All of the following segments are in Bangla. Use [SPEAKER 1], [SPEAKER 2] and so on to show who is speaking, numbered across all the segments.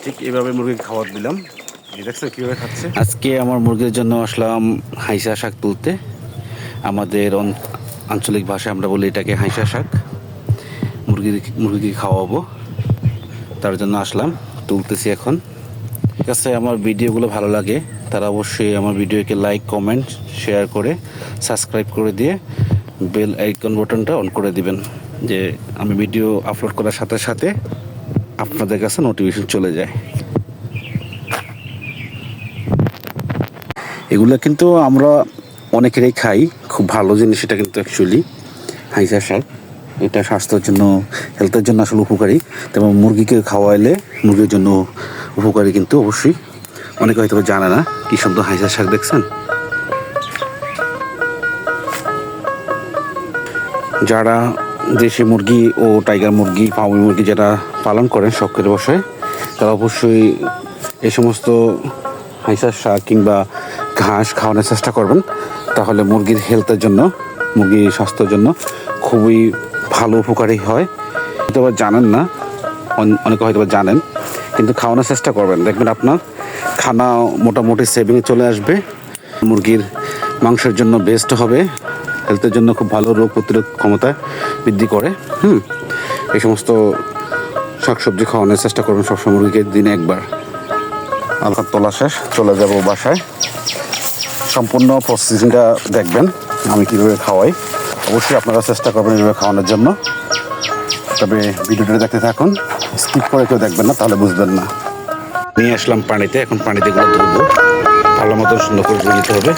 [SPEAKER 1] ঠিক এভাবে মুরগিকে খাবার দিলাম। দেখছো কীভাবে খাচ্ছে। আজকে আমার মুরগির জন্য আসলাম হাইসা শাক তুলতে। আমাদের আঞ্চলিক ভাষায় আমরা বলি এটাকে হাইসা শাক। মুরগিকে খাওয়াবো, তার জন্য আসলাম, তুলতেছি এখন। ঠিক আছে, আমার ভিডিওগুলো ভালো লাগে তারা অবশ্যই আমার ভিডিওকে লাইক, কমেন্ট, শেয়ার করে সাবস্ক্রাইব করে দিয়ে বেল আইকন বাটনটা অন করে দিবেন, যে আমি ভিডিও আপলোড করার সাথে সাথে আপনাদের কাছে নোটিফিকেশন চলে যায়। এগুলো কিন্তু আমরা অনেকেরই খাই, খুব ভালো জিনিস এটা কিন্তু অ্যাকচুয়ালি হাইসা শাক। এটা স্বাস্থ্যের জন্য, হেলথের জন্য আসলে উপকারী। তেমন মুরগিকে খাওয়াইলে মুরগির জন্য উপকারী কিন্তু অবশ্যই। অনেকে হয়তো জানে না কি সুন্দর হাইসা শাক, দেখছেন। যারা দেশি মুরগি ও টাইগার মুরগি, ফার্মি মুরগি যারা পালন করেন শখের বসে, তারা অবশ্যই এই সমস্ত হাইসা শাক কিংবা ঘাস খাওয়ানোর চেষ্টা করবেন। তাহলে মুরগির হেলথের জন্য, মুরগির স্বাস্থ্যের জন্য খুবই ভালো, উপকারী হয়। হয়তো বা জানেন না, অনেকে হয়তো বা জানেন, কিন্তু খাওয়ানোর চেষ্টা করবেন, দেখবেন আপনার খানা মোটামুটি সেভিংয়ে চলে আসবে। মুরগির মাংসের জন্য বেস্ট হবে, হেলথের জন্য খুব ভালো, রোগ প্রতিরোধ ক্ষমতা বৃদ্ধি করে। এই সমস্ত শাকসবজি খাওয়ানোর চেষ্টা করবেন সবসময় মুরগিকে, দিনে একবার। আলকার তোলা শেষ, চলে যাব বাসায়। সম্পূর্ণ প্রসেসিংটা দেখবেন আমি কীভাবে খাওয়াই। অবশ্যই আপনারা চেষ্টা করবেন এইভাবে খাওয়ানোর জন্য। তবে ভিডিওটা দেখতে থাকুন, স্কিপ করে কেউ দেখবেন না, তাহলে বুঝবেন না। নিয়ে আসলাম পানিতে, এখন পানিতে এগুলো ধুবো, ভালো মতন সুন্দর করে ধুয়ে নিতে হবে।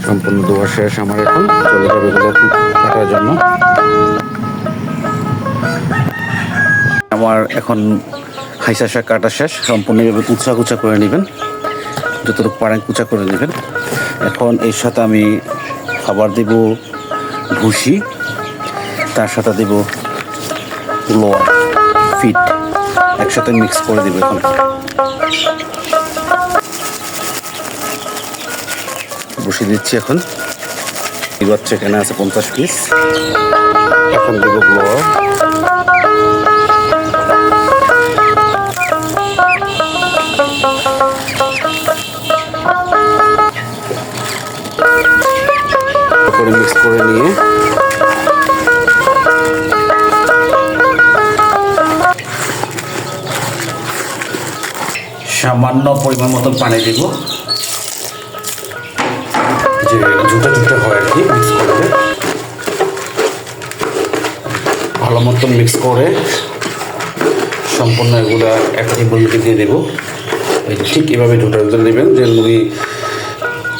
[SPEAKER 1] সম্পূর্ণ ধোয়া শেষ আমার, এখন চলে যাবে এগুলো কাটার জন্য। আমার এখন হাইসা শাক কাটা শেষ, সম্পূর্ণ এভাবে কুচা করে নেবেন, যতটুকু পারেন কুচা করে নেবেন। এখন এর সাথে আমি খাবার দেব ভুসি, তার সাথে দেব লোয়ার ফিট, একসাথে মিক্স করে দেব। এখন বসিয়ে দিচ্ছি। এখন এই বাচ্চা এখানে আছে 50 পিস। এখন দেব গ্লোয়ার, মিক্স করে নিয়ে সামান্য পরিমাণ মতন পানি দেব, যে ঝুটা হয় আর কি। মিক্স করবে ভালো মতন, মিক্স করে সম্পূর্ণ এগুলা একই মুরগিকে দিয়ে দেবো। এই ঠিক এভাবে ঝুটা দেবেন, যে মুরগি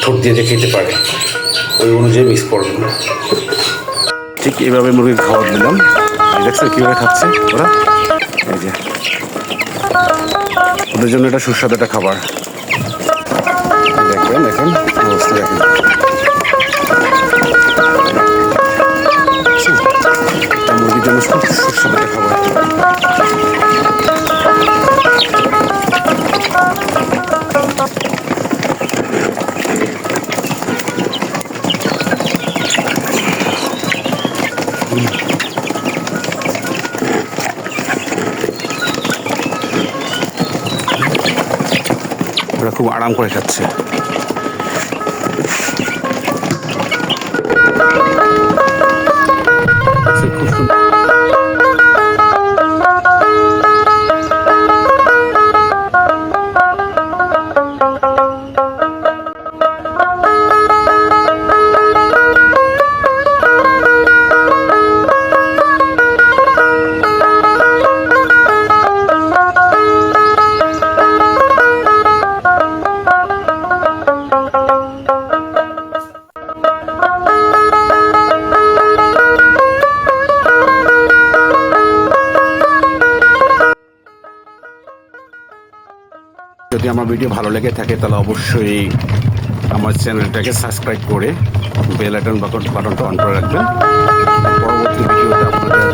[SPEAKER 1] ঠোঁট দিয়ে যে খেতে পারে, ওই অনুযায়ী মিক্স করবেন। ঠিক এভাবে মুরগিকে খাবার দিলাম। দেখছেন কীভাবে খাচ্ছে ওরা। এই যে ওদের জন্য এটা সুস্বাদু একটা খাবার। দেখবেন এখন অবস্থা, দেখেন মুরগির জন্য খুব সুস্বাদু একটা খাবার। ওরা খুব আরাম করে খাচ্ছে। খুব সুন্দর। যদি আমার ভিডিও ভালো লেগে থাকে তাহলে অবশ্যই আমার চ্যানেলটাকে সাবস্ক্রাইব করে বেল আইকন বাটনটা অন করে রাখবেন। পরবর্তী ভিডিওতে আপনাদের